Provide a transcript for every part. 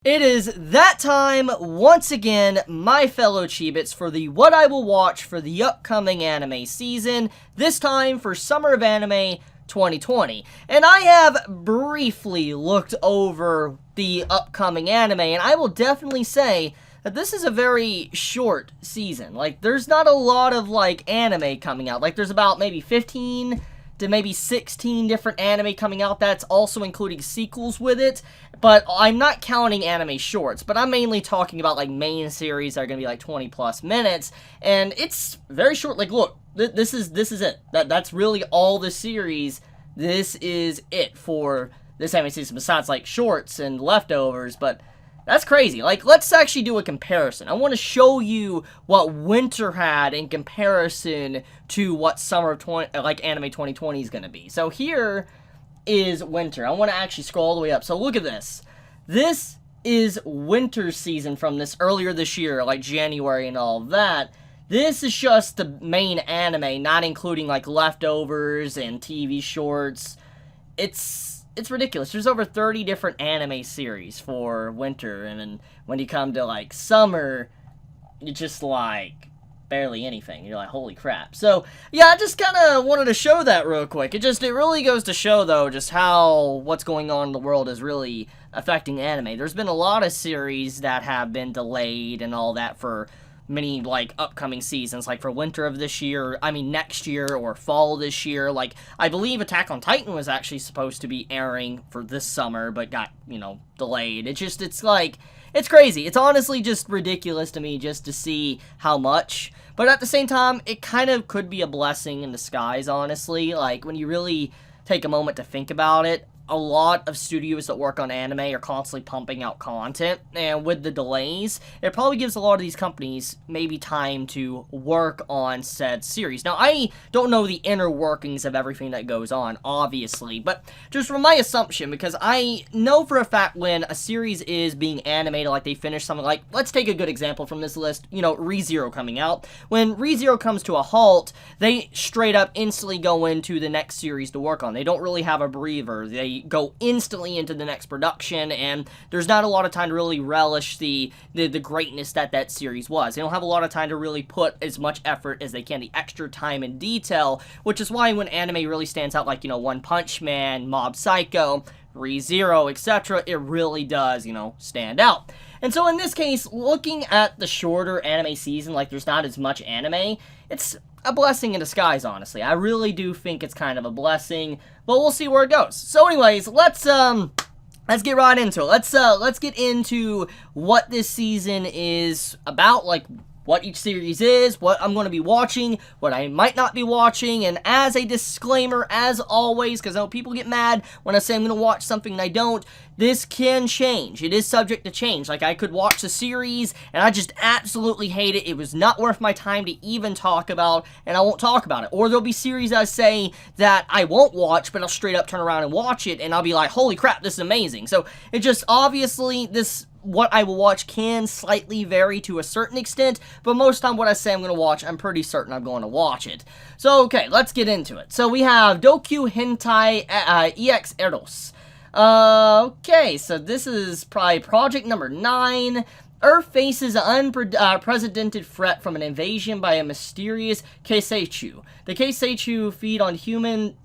It is that time once again, my fellow Chibits, for the what I will watch for the upcoming anime season, this time for Summer of Anime 2020. And I have briefly looked over the upcoming anime, and I will definitely say that this is a very short season. Like, there's not a lot of, anime coming out. Like, there's about maybe 15 to maybe 16 different anime coming out. That's also including sequels with it. But I'm not counting anime shorts, but I'm mainly talking about, main series that are going to be, 20 plus minutes, and it's very short. Look, this is it. That's really all the series. This is it for this anime season, besides, shorts and leftovers, but that's crazy. Let's actually do a comparison. I want to show you what winter had in comparison to what summer of anime 2020 is going to be. So here is winter. I want to actually scroll all the way up. So look at this. This is winter season from this earlier this year, January and all of that. This is just the main anime, not including leftovers and TV shorts. It's ridiculous. There's over 30 different anime series for winter, and then when you come to summer, it's just barely anything. You're like, holy crap. So yeah, I just kind of wanted to show that real quick. It really goes to show, though, just how what's going on in the world is really affecting anime. There's been a lot of series that have been delayed and all that for many upcoming seasons, for winter of this year, next year, or fall this year. I believe Attack on Titan was actually supposed to be airing for this summer, but got, delayed. It's crazy. It's honestly just ridiculous to me just to see how much. But at the same time, it kind of could be a blessing in disguise, honestly. When you really take a moment to think about it, a lot of studios that work on anime are constantly pumping out content, and with the delays, it probably gives a lot of these companies maybe time to work on said series. Now, I don't know the inner workings of everything that goes on, obviously, but just from my assumption, because I know for a fact when a series is being animated, they finish something let's take a good example from this list, Reesy Ro coming out. When Reesy Ro comes to a halt, they straight up instantly go into the next series to work on. They don't really have a breather. They go instantly into the next production, and there's not a lot of time to really relish the greatness that series was. They don't have a lot of time to really put as much effort as they can, the extra time and detail, which is why when anime really stands out, One Punch Man, Mob Psycho, Reesy Ro, etc., it really does, stand out. And so in this case, looking at the shorter anime season, there's not as much anime, it's a blessing in disguise, honestly. I really do think it's kind of a blessing, but we'll see where it goes. So anyways, let's get right into it. Let's get into what this season is about, what each series is, what I'm going to be watching, what I might not be watching, and as a disclaimer, as always, because I know people get mad when I say I'm going to watch something and I don't, this can change. It is subject to change. I could watch the series, and I just absolutely hate it. It was not worth my time to even talk about, and I won't talk about it. Or there'll be series I say that I won't watch, but I'll straight up turn around and watch it, and I'll be like, holy crap, this is amazing. So, it just, obviously, what I will watch can slightly vary to a certain extent, but most of the time what I say I'm going to watch, I'm pretty certain I'm going to watch it. So, okay, let's get into it. So, we have Doku Hentai EX Eros. Okay, so this is probably project number 9. Earth faces an unprecedented threat from an invasion by a mysterious Keiseichu. The Keiseichu feed on human...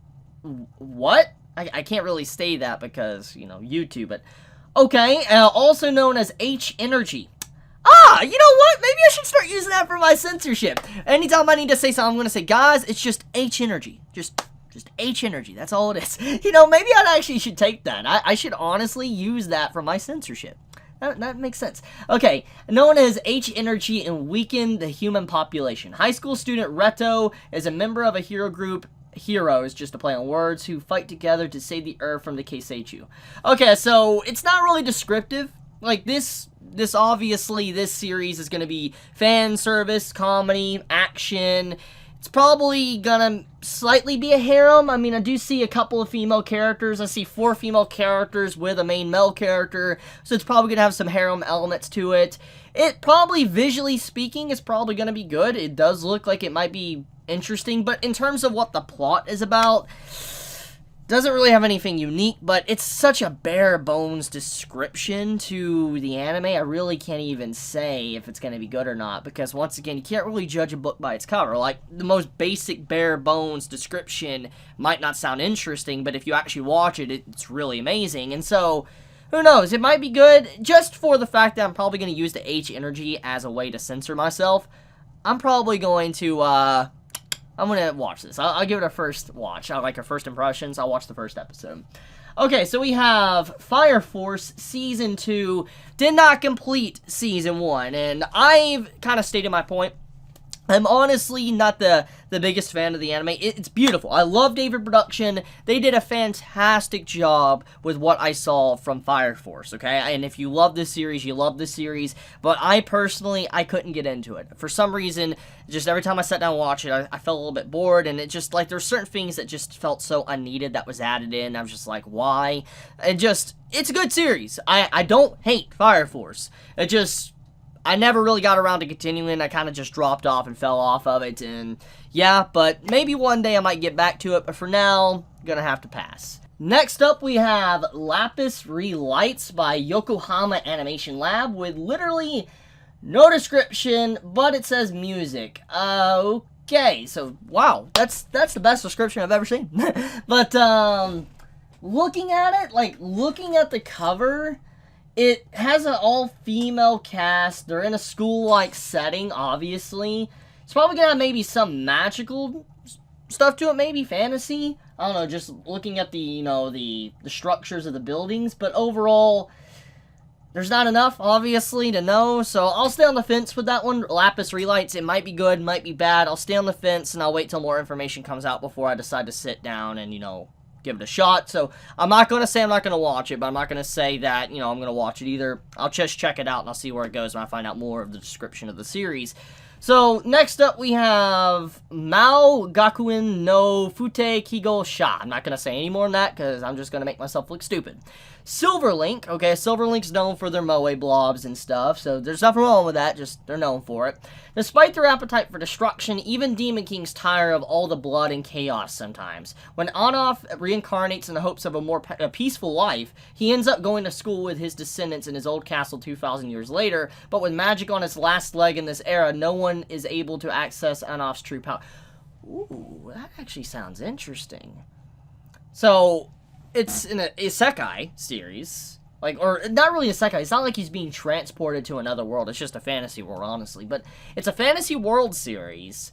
What? I can't really say that because, YouTube, but... Okay, also known as H-Energy. You know what? Maybe I should start using that for my censorship. Anytime I need to say something, I'm going to say, guys, it's just H-Energy. Just H-Energy. That's all it is. Maybe I actually should take that. I should honestly use that for my censorship. That makes sense. Okay, known as H-Energy and weaken the human population. High school student Reto is a member of a hero group, heroes, just to play on words, who fight together to save the Earth from the Keiseichu. Okay, so it's not really descriptive. This obviously, this series is going to be fan service, comedy, action. It's probably gonna slightly be a harem. I do see a couple of female characters. I see 4 female characters with a main male character, so it's probably gonna have some harem elements to it. It probably, visually speaking, is probably gonna be good. It does look like it might be interesting, but in terms of what the plot is about, doesn't really have anything unique, but it's such a bare bones description to the anime. I really can't even say if it's going to be good or not, because once again, you can't really judge a book by its cover. Like, the most basic bare bones description might not sound interesting, but if you actually watch it, it's really amazing. And so, who knows, it might be good, just for the fact that I'm probably going to use the H energy as a way to censor myself. I'm probably going to, I'm going to watch this. I'll give it a first watch. I like our first impressions. I'll watch the first episode. Okay, so we have Fire Force Season 2. Did not complete Season 1. And I've kind of stated my point. I'm honestly not the biggest fan of the anime. It's beautiful. I love David Production. They did a fantastic job with what I saw from Fire Force, okay? And if you love this series, you love this series. But I personally, I couldn't get into it. For some reason, just every time I sat down and watched it, I felt a little bit bored. And it just, like, there's certain things that just felt so unneeded that was added in. I was just like, why? It's a good series. I don't hate Fire Force. I never really got around to continuing. I kind of just dropped off and fell off of it. And yeah, but maybe one day I might get back to it. But for now, gonna have to pass. Next up, we have Lapis Relights by Yokohama Animation Lab with literally no description, but it says music. Okay, so wow, that's the best description I've ever seen. But looking at it, like looking at the cover, it has an all-female cast. They're in a school-like setting, obviously. It's probably gonna have maybe some magical stuff to it, maybe fantasy. I don't know, just looking at the, the structures of the buildings. But overall, there's not enough, obviously, to know. So I'll stay on the fence with that one. Lapis Relights, it might be good, might be bad. I'll stay on the fence, and I'll wait till more information comes out before I decide to sit down and, give it a shot. So I'm not going to say I'm not going to watch it, but I'm not going to say that, I'm going to watch it either. I'll just check it out and I'll see where it goes when I find out more of the description of the series. So next up we have Mao Gakuen no Fute Kigo Sha. I'm not going to say any more than that because I'm just going to make myself look stupid. Silverlink, okay, Silverlink's known for their moe blobs and stuff, so there's nothing wrong with that, just they're known for it. Despite their appetite for destruction, even Demon Kings tire of all the blood and chaos sometimes. When Anoff reincarnates in the hopes of a more peaceful life, he ends up going to school with his descendants in his old castle 2,000 years later, but with magic on its last leg in this era, no one is able to access Anoff's true power. Ooh, that actually sounds interesting. So it's in a isekai series. Or not really a isekai. It's not like he's being transported to another world. It's just a fantasy world, honestly. But it's a fantasy world series.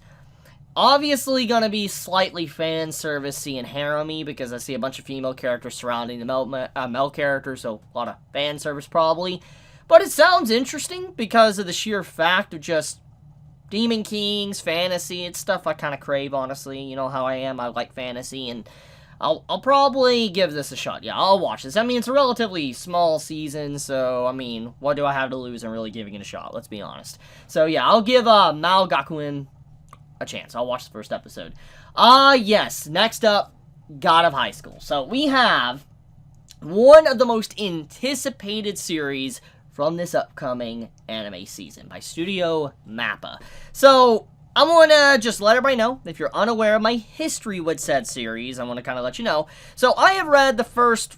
Obviously gonna be slightly fan servicey and harem-y because I see a bunch of female characters surrounding the male characters, so a lot of fan service probably. But it sounds interesting because of the sheer fact of just Demon Kings, fantasy. It's stuff I kind of crave, honestly. You know how I am. I like fantasy, and I'll probably give this a shot. Yeah, I'll watch this. I mean, it's a relatively small season, so, I mean, what do I have to lose in really giving it a shot? Let's be honest. So, yeah, I'll give Mao Gakuen a chance. I'll watch the first episode. Yes, next up, God of High School. So, we have one of the most anticipated series from this upcoming anime season by Studio Mappa. So I'm going to just let everybody know, if you're unaware of my history with said series, I want to kind of let you know. So I have read the first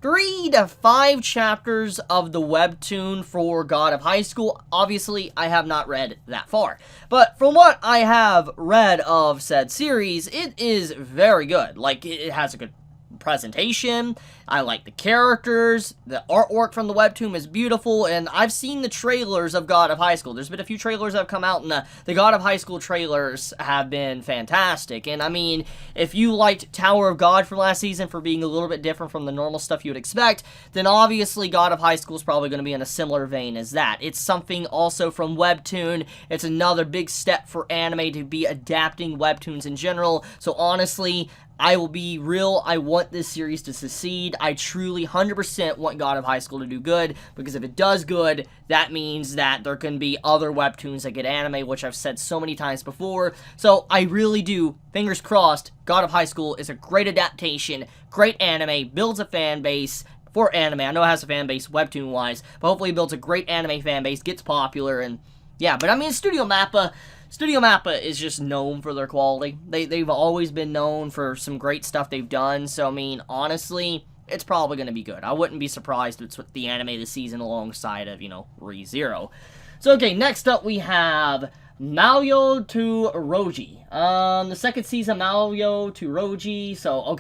3 to 5 chapters of the webtoon for God of High School. Obviously, I have not read that far. But from what I have read of said series, it is very good. Like, it has a good presentation. I like the characters. The artwork from the webtoon is beautiful, and I've seen the trailers of God of High School. There's been a few trailers that have come out, and the God of High School trailers have been fantastic. And I mean, if you liked Tower of God from last season for being a little bit different from the normal stuff you would expect, then obviously God of High School is probably going to be in a similar vein as that. It's something also from webtoon. It's another big step for anime to be adapting webtoons in general. So honestly, I will be real, I want this series to succeed. I truly 100% want God of High School to do good, because if it does good, that means that there can be other webtoons that get anime, which I've said so many times before. So I really do, fingers crossed, God of High School is a great adaptation, great anime, builds a fan base for anime. I know it has a fan base webtoon-wise, but hopefully it builds a great anime fan base, gets popular, and yeah, but I mean, Studio Mappa, Studio Mappa is just known for their quality. They've always been known for some great stuff they've done, so I mean, honestly, it's probably going to be good. I wouldn't be surprised if it's with the anime of the season alongside of, Reesy Ro. So, okay, next up we have Maoyo to Roji. The second season, Maoyo to Roji.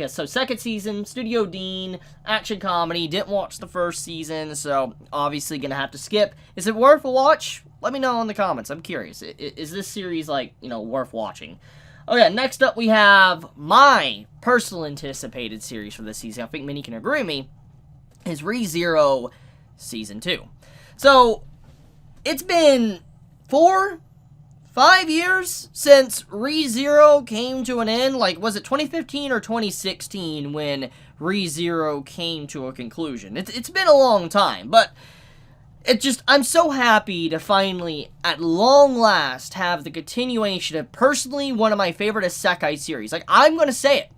So second season, Studio Dean, action comedy. Didn't watch the first season, so obviously gonna have to skip. Is it worth a watch? Let me know in the comments. I'm curious. Is this series, worth watching? Okay, next up we have my personal anticipated series for this season. I think many can agree with me. Is Reesy Ro Season 2. So, it's been 5 years since Reesy Ro came to an end. Was it 2015 or 2016 when Reesy Ro came to a conclusion? It's been a long time, but I'm so happy to finally, at long last, have the continuation of personally one of my favorite isekai series. I'm gonna say it.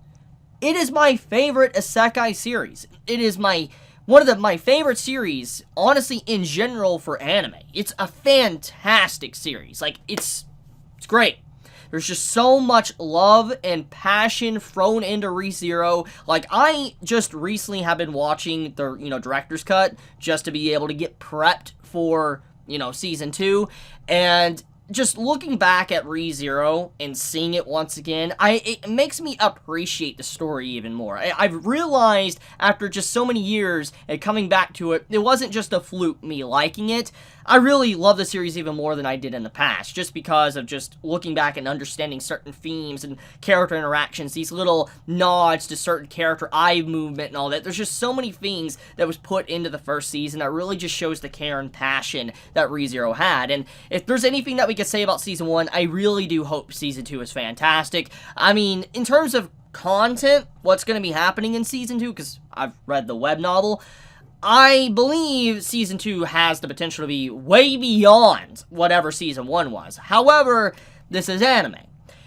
It is my favorite isekai series. It is one of my favorite series, honestly, in general for anime. It's a fantastic series. It's great. There's just so much love and passion thrown into Reesy Ro. I just recently have been watching the, director's cut just to be able to get prepped for, season 2. And just looking back at Reesy Ro and seeing it once again, it makes me appreciate the story even more. I've realized after just so many years and coming back to it, it wasn't just a fluke me liking it. I really love the series even more than I did in the past, just because of just looking back and understanding certain themes and character interactions, these little nods to certain character eye movement and all that. There's just so many things that was put into the first season that really just shows the care and passion that Reesy Ro had. And if there's anything that we could say about Season 1, I really do hope Season 2 is fantastic. I mean, in terms of content, what's going to be happening in Season 2, because I've read the web novel, I believe Season 2 has the potential to be way beyond whatever Season 1 was. However, this is anime.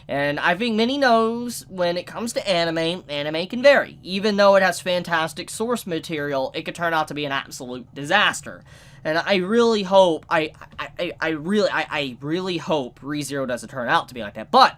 And I think many knows when it comes to anime can vary. Even though it has fantastic source material, it could turn out to be an absolute disaster. And I really hope, I really hope Reesy Ro doesn't turn out to be like that. But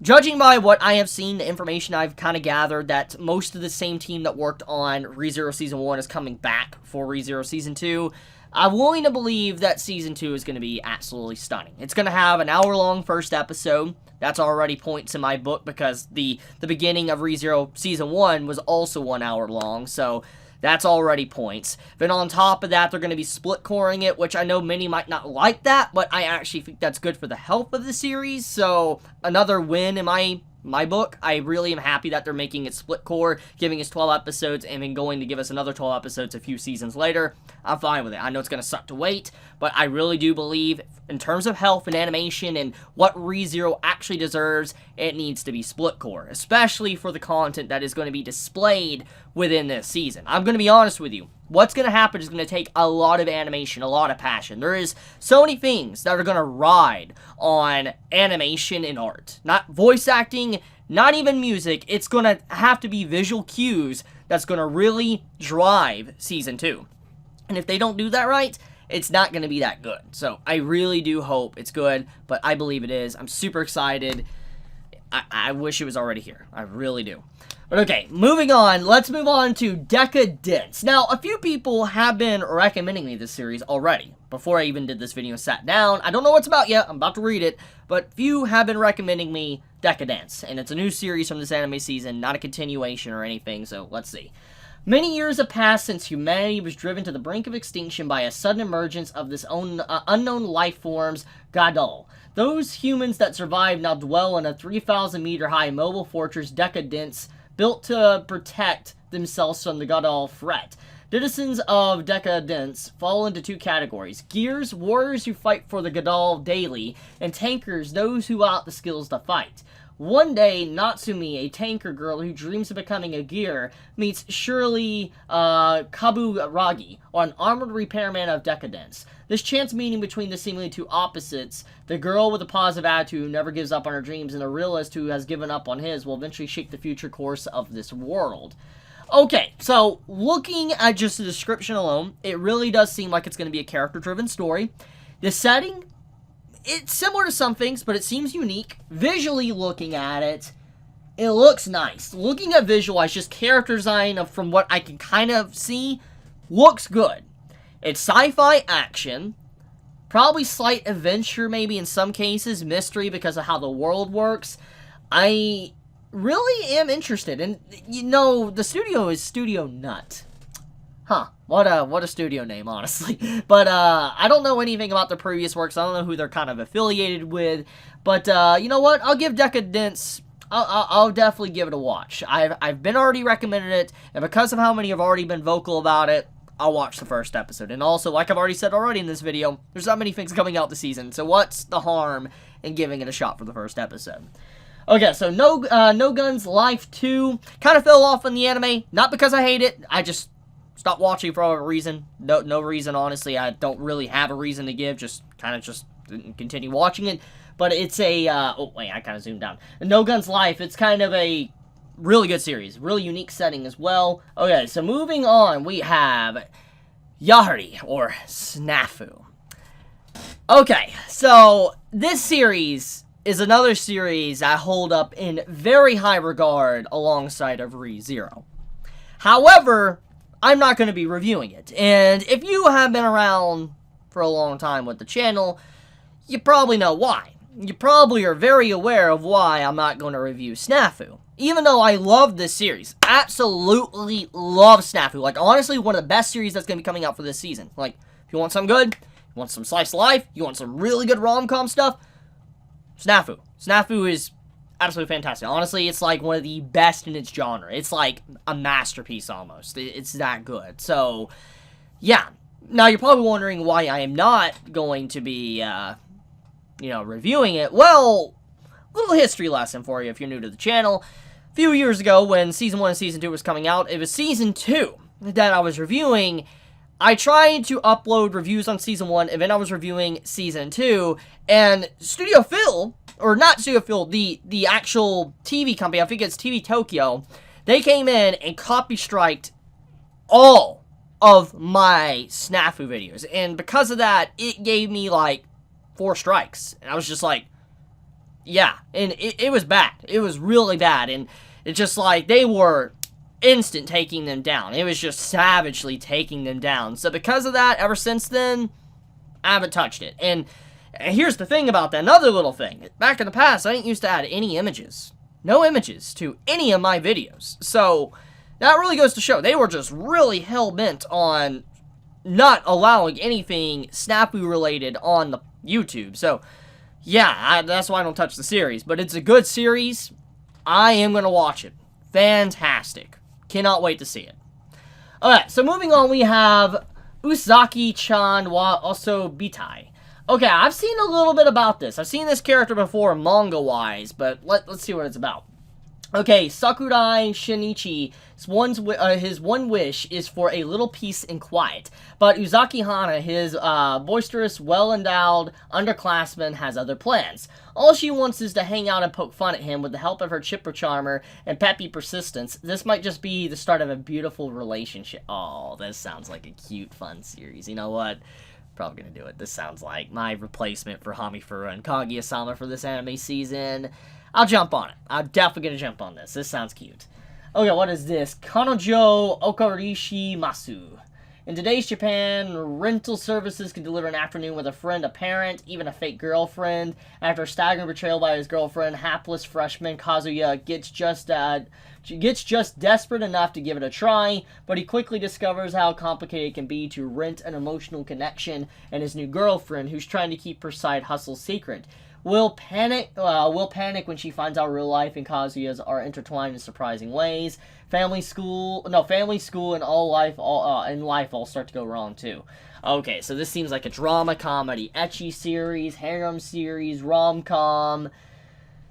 judging by what I have seen, the information I've kind of gathered, that most of the same team that worked on Reesy Ro Season 1 is coming back for Reesy Ro Season 2, I'm willing to believe that Season 2 is going to be absolutely stunning. It's going to have an hour-long first episode. That's already points in my book, because the beginning of Reesy Ro Season 1 was also 1 hour long, so that's already points. Then on top of that, they're going to be split-coring it, which I know many might not like that, but I actually think that's good for the health of the series, so another win in my book. I really am happy that they're making it split core, giving us 12 episodes, and then going to give us another 12 episodes a few seasons later. I'm fine with it. I know it's going to suck to wait, but I really do believe, in terms of health and animation and what Reesy Ro actually deserves, it needs to be split core, especially for the content that is going to be displayed within this season. I'm going to be honest with you. What's going to happen is going to take a lot of animation, a lot of passion. There is so many things that are going to ride on animation and art. Not voice acting, not even music. It's going to have to be visual cues that's going to really drive Season 2. And if they don't do that right, it's not going to be that good. So I really do hope it's good, but I believe it is. I'm super excited. I wish it was already here. I really do. But okay, moving on. Let's move on to Decadence. Now, a few people have been recommending me this series already. Before I even did this video and sat down. I don't know what it's about yet. I'm about to read it. But few have been recommending me Decadence. And it's a new series from this anime season, not a continuation or anything. So, let's see. Many years have passed since humanity was driven to the brink of extinction by a sudden emergence of this unknown life forms, Gadol. Those humans that survived now dwell in a 3,000-meter high mobile fortress, Decadence, built to protect themselves from the Gadol threat. Citizens of Decadence fall into two categories: gears, warriors who fight for the Gadol daily, and tankers, those who out the skills to fight. One day, Natsumi, a tanker girl who dreams of becoming a gear, meets Shirley Kaburagi, an armored repairman of Decadence. This chance meeting between the seemingly two opposites, the girl with a positive attitude who never gives up on her dreams, and the realist who has given up on his, will eventually shape the future course of this world. Okay, so looking at just the description alone, it really does seem like it's going to be a character-driven story. The setting, it's similar to some things, but it seems unique. Visually looking at it, it looks nice. Looking at visualize, just character design from what I can kind of see, looks good. It's sci-fi action, probably slight adventure maybe in some cases, mystery because of how the world works. I really am interested, and you know, the studio is Studio Nut. Huh, what a studio name, honestly. But, I don't know anything about their previous works. I don't know who they're kind of affiliated with. But, you know what? I'll give Decadence, I'll definitely give it a watch. I've been already recommended it, and because of how many have already been vocal about it, I'll watch the first episode. And also, like I've already said already in this video, there's not many things coming out this season, so what's the harm in giving it a shot for the first episode? Okay, so No Guns Life 2 kind of fell off in the anime, not because I hate it, I just stopped watching for a reason. No reason, honestly. I don't really have a reason to give, just didn't continue watching it. But it's a, oh wait, I kind of zoomed down. No Guns Life, it's kind of a really good series, really unique setting as well. Okay, so moving on, we have Yahari, or Snafu. Okay, so this series is another series I hold up in very high regard alongside of Reesy Ro. However, I'm not going to be reviewing it, and if you have been around for a long time with the channel, you probably know why. You probably are very aware of why I'm not going to review Snafu. Even though I love this series, absolutely love Snafu. Like, honestly, one of the best series that's going to be coming out for this season. Like, if you want something good, you want some slice of life, you want some really good rom-com stuff, Snafu. Snafu is absolutely fantastic. Honestly, it's like one of the best in its genre. It's like a masterpiece almost. It's that good. So, yeah. Now, you're probably wondering why I am not going to be, reviewing it. Well, little history lesson for you if you're new to the channel. A few years ago, when Season 1 and Season 2 was coming out, it was Season 2 that I was reviewing. I tried to upload reviews on Season 1, and then I was reviewing Season 2, and Studio Phil, or not Studio Phil, the actual TV company, I think it's TV Tokyo, they came in and copy-striked all of my Snafu videos, and because of that, it gave me, like, 4 strikes, and I was just like, yeah, and it was bad. It was really bad, and it's just like, they were instant taking them down. It was just savagely taking them down. So because of that, ever since then, I haven't touched it. And here's the thing about that, another little thing. Back in the past, I didn't used to add any images. No images to any of my videos. So that really goes to show, they were just really hell-bent on not allowing anything Snafu related on the YouTube. So yeah, that's why I don't touch the series. But it's a good series. I am going to watch it. Fantastic. Cannot wait to see it. Alright, so moving on, we have Uzaki-chan wa Osobitai. Okay, I've seen a little bit about this. I've seen this character before manga-wise, but let's see what it's about. Okay, Sakurai Shinichi, his one wish is for a little peace and quiet. But Uzaki Hana, his boisterous, well-endowed underclassman, has other plans. All she wants is to hang out and poke fun at him with the help of her chipper charmer and peppy persistence. This might just be the start of a beautiful relationship. Oh, this sounds like a cute, fun series. You know what? Probably gonna do it. This sounds like my replacement for Hamifura and Kaguya-sama for this anime season. I'll jump on it. I'm definitely gonna jump on this. This sounds cute. Okay, what is this? Kanojo Okarishi Masu. In today's Japan, rental services can deliver an afternoon with a friend, a parent, even a fake girlfriend. After a staggering betrayal by his girlfriend, hapless freshman Kazuya gets just desperate enough to give it a try, but he quickly discovers how complicated it can be to rent an emotional connection and his new girlfriend, who's trying to keep her side hustle secret. Will panic when she finds out real life and Kazuya's are intertwined in surprising ways. Family, school, and life all start to go wrong too. Okay, so this seems like a drama comedy, ecchi series, harem series, rom-com.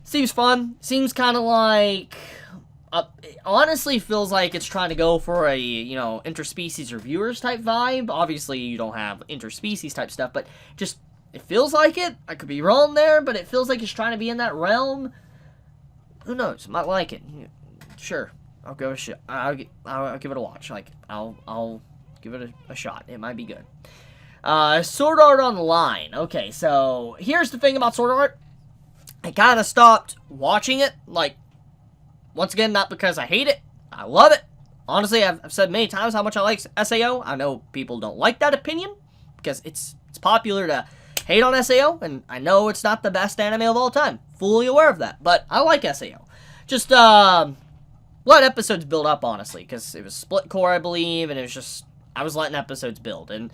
Seems fun. Seems kind of like, honestly feels like it's trying to go for a, interspecies reviewers type vibe. Obviously, you don't have interspecies type stuff, but just, it feels like it. I could be wrong there, but it feels like it's trying to be in that realm. Who knows? Might like it. Sure. I'll give it a give it a watch. Like, I'll give it a shot. It might be good. Sword Art Online. Okay, so here's the thing about Sword Art. I kind of stopped watching it. Like, once again, not because I hate it. I love it. Honestly, I've said many times how much I like SAO. I know people don't like that opinion because it's popular to hate on SAO, and I know it's not the best anime of all time. Fully aware of that, but I like SAO. Just, let episodes build up, honestly, because it was split core, I believe, and it was just, I was letting episodes build, and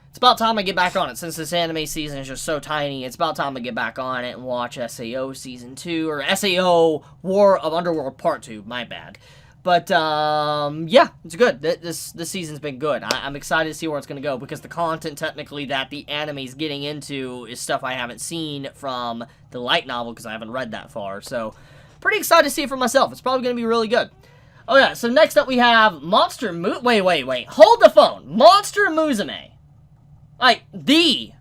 it's about time I get back on it. Since this anime season is just so tiny, it's about time I get back on it and watch SAO Season 2, or SAO War of Underworld Part 2, my bad. But, yeah, it's good. This season's been good. I'm excited to see where it's going to go, because the content, technically, that the anime's getting into is stuff I haven't seen from the light novel, because I haven't read that far. So, pretty excited to see it for myself. It's probably going to be really good. Oh, yeah, so next up we have Monster Wait. Hold the phone. Monster Musume. Like, the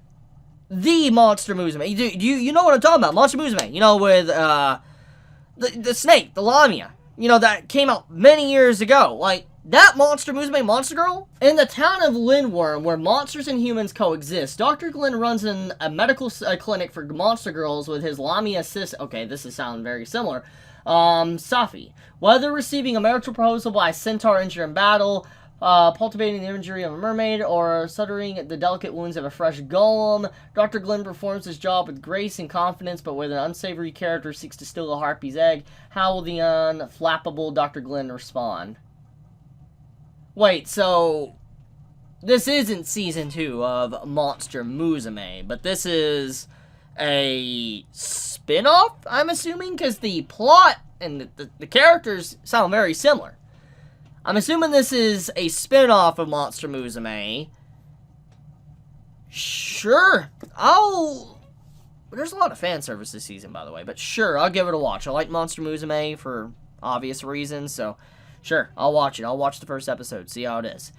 Monster Musume. You know what I'm talking about. Monster Musume. You know, with, the snake, the Lamia. You know, that came out many years ago. Like, that Monster Musume Monster Girl? In the town of Lindworm, where monsters and humans coexist, Dr. Glenn runs a medical clinic for monster girls with his Lamia assistant. Okay, this is sounding very similar. Safi. Whether receiving a marital proposal by a centaur injured in battle, cultivating the injury of a mermaid, or suturing the delicate wounds of a fresh golem, Dr. Glenn performs his job with grace and confidence, but when an unsavory character seeks to steal a harpy's egg, how will the unflappable Dr. Glenn respond? Wait, so this isn't Season 2 of Monster Musume, but this is a spin-off, I'm assuming, because the plot and the characters sound very similar. I'm assuming this is a spin-off of Monster Musume. Sure. There's a lot of fan service this season, by the way, but sure, I'll give it a watch. I like Monster Musume for obvious reasons, so sure, I'll watch it. I'll watch the first episode, see how it is.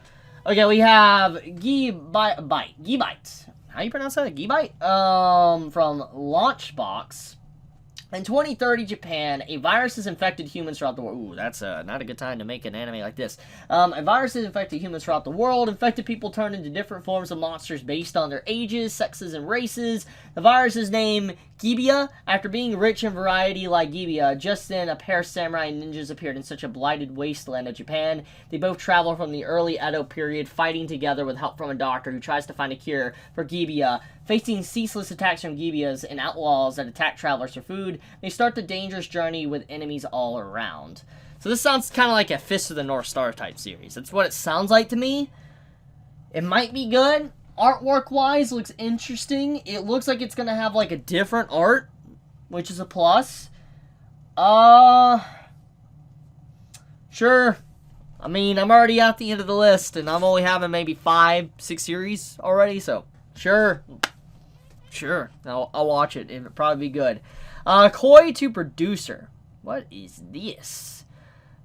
Okay, we have Gibite. How you pronounce that? Gibite? From Launchbox. In 2030 Japan, a virus has infected humans throughout the world. Ooh, that's not a good time to make an anime like this. A virus has infected humans throughout the world. Infected people turn into different forms of monsters based on their ages, sexes, and races. The virus is named Gibeah, after being rich in variety like Gibeah. Just then, a pair of samurai ninjas appeared in such a blighted wasteland of Japan. They both travel from the early Edo period, fighting together with help from a doctor who tries to find a cure for Gibeah. Facing ceaseless attacks from Gibeahs and outlaws that attack travelers for food, they start the dangerous journey with enemies all around. So this sounds kind of like a Fist of the North Star type series. That's what it sounds like to me. It might be good. Artwork-wise, looks interesting. It looks like it's going to have, like, a different art, which is a plus. Sure. I mean, I'm already at the end of the list, and I'm only having maybe 5, 6 series already, so sure. Sure. I'll watch it. It'll probably be good. Koi to producer. What is this?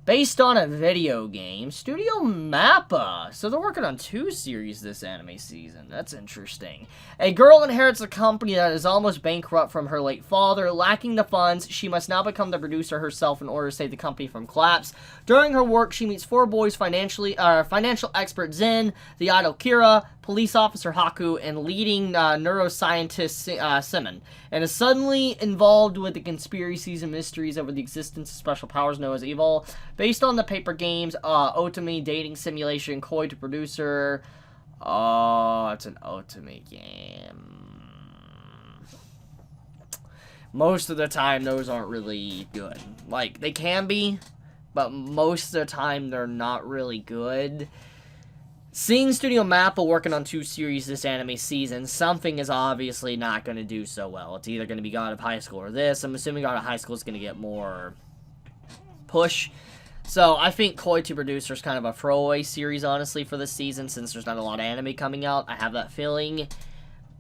Based on a video game, Studio Mappa. So they're working on 2 series this anime season. That's interesting. A girl inherits a company that is almost bankrupt from her late father. Lacking the funds, she must now become the producer herself in order to save the company from collapse. During her work, she meets 4 boys, financial expert Zen, the idol Kira, police officer Haku, and leading neuroscientist Simon, and is suddenly involved with the conspiracies and mysteries over the existence of special powers known as evil. Based on the paper games, Otome dating simulation, Koi to producer. Oh, it's an Otome game. Most of the time, those aren't really good. Like, they can be, but most of the time, they're not really good. Seeing Studio Mappa working on 2 series this anime season, something is obviously not going to do so well. It's either going to be God of High School or this. I'm assuming God of High School is going to get more push. So I think Koi to Producer is kind of a throwaway series, honestly, for this season, since there's not a lot of anime coming out. I have that feeling.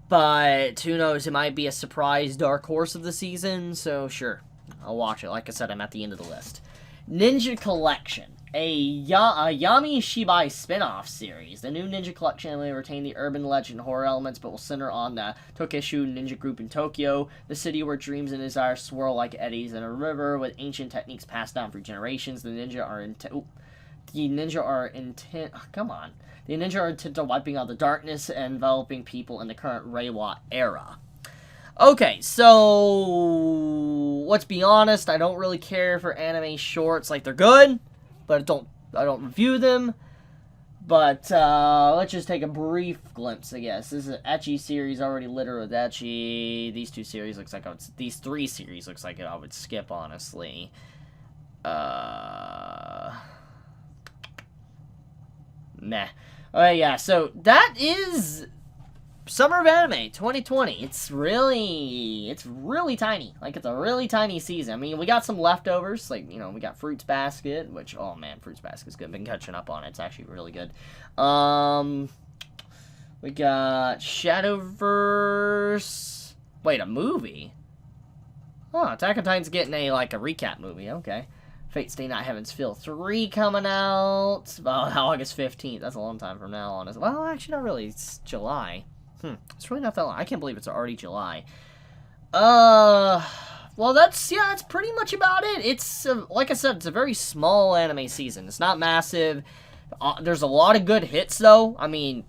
But who knows, it might be a surprise dark horse of the season, so sure, I'll watch it. Like I said, I'm at the end of the list. Ninja Collection. A Yami Shibai spin-off series. The new Ninja Collection will retain the urban legend horror elements, but will center on the Tokishu Ninja Group in Tokyo, the city where dreams and desires swirl like eddies in a river. With ancient techniques passed down for generations, the ninja are The ninja are intent... Oh, come on. The ninja are intent on wiping out the darkness and enveloping people in the current Reiwa era. Okay, so... let's be honest, I don't really care for anime shorts. Like, they're good, but I don't review them. But, let's just take a brief glimpse, I guess. This is an ecchi series, already littered with ecchi. These two series looks like these three series looks like I would skip, honestly. Meh. Alright, yeah, so that is Summer of Anime 2020. It's really tiny. Like, it's a really tiny season. I mean, we got some leftovers. Like, you know, we got Fruits Basket, which, oh man, Fruits Basket's good. Been catching up on it. It's actually really good. We got Shadowverse. Wait, a movie? Oh, Attack on Titan's getting a recap movie. Okay. Fate Stay Night Heaven's Feel 3 coming out. August 15th. That's a long time from now on. Well, actually, not really. It's July. It's really not that long. I can't believe it's already July. Well, that's pretty much about it. It's, like I said, it's a very small anime season. It's not massive. There's a lot of good hits, though. I mean,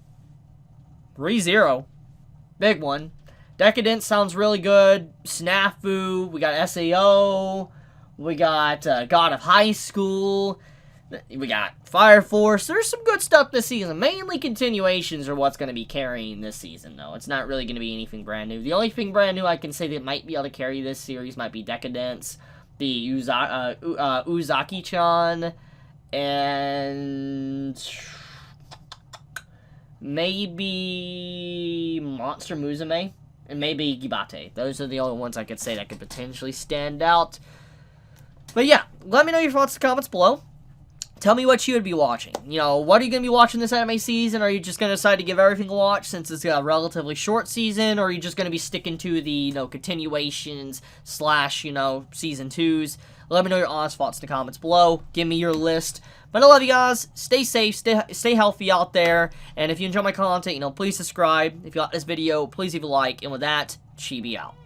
Reesy Ro, big one. Decadence sounds really good. Snafu, we got SAO, we got God of High School, we got Fire Force. There's some good stuff this season. Mainly continuations are what's going to be carrying this season, though. It's not really going to be anything brand new. The only thing brand new I can say that might be able to carry this series might be Decadence, the Uzaki-chan, and maybe Monster Musume, and maybe Gibate. Those are the only ones I could say that could potentially stand out. But yeah, let me know your thoughts in the comments below. Tell me what you would be watching. You know, what are you going to be watching this anime season? Are you just going to decide to give everything a watch since it's a relatively short season? Or are you just going to be sticking to the, you know, continuations / you know, season 2s? Let me know your honest thoughts in the comments below. Give me your list. But I love you guys. Stay safe. Stay healthy out there. And if you enjoy my content, you know, please subscribe. If you like this video, please leave a like. And with that, Chibi out.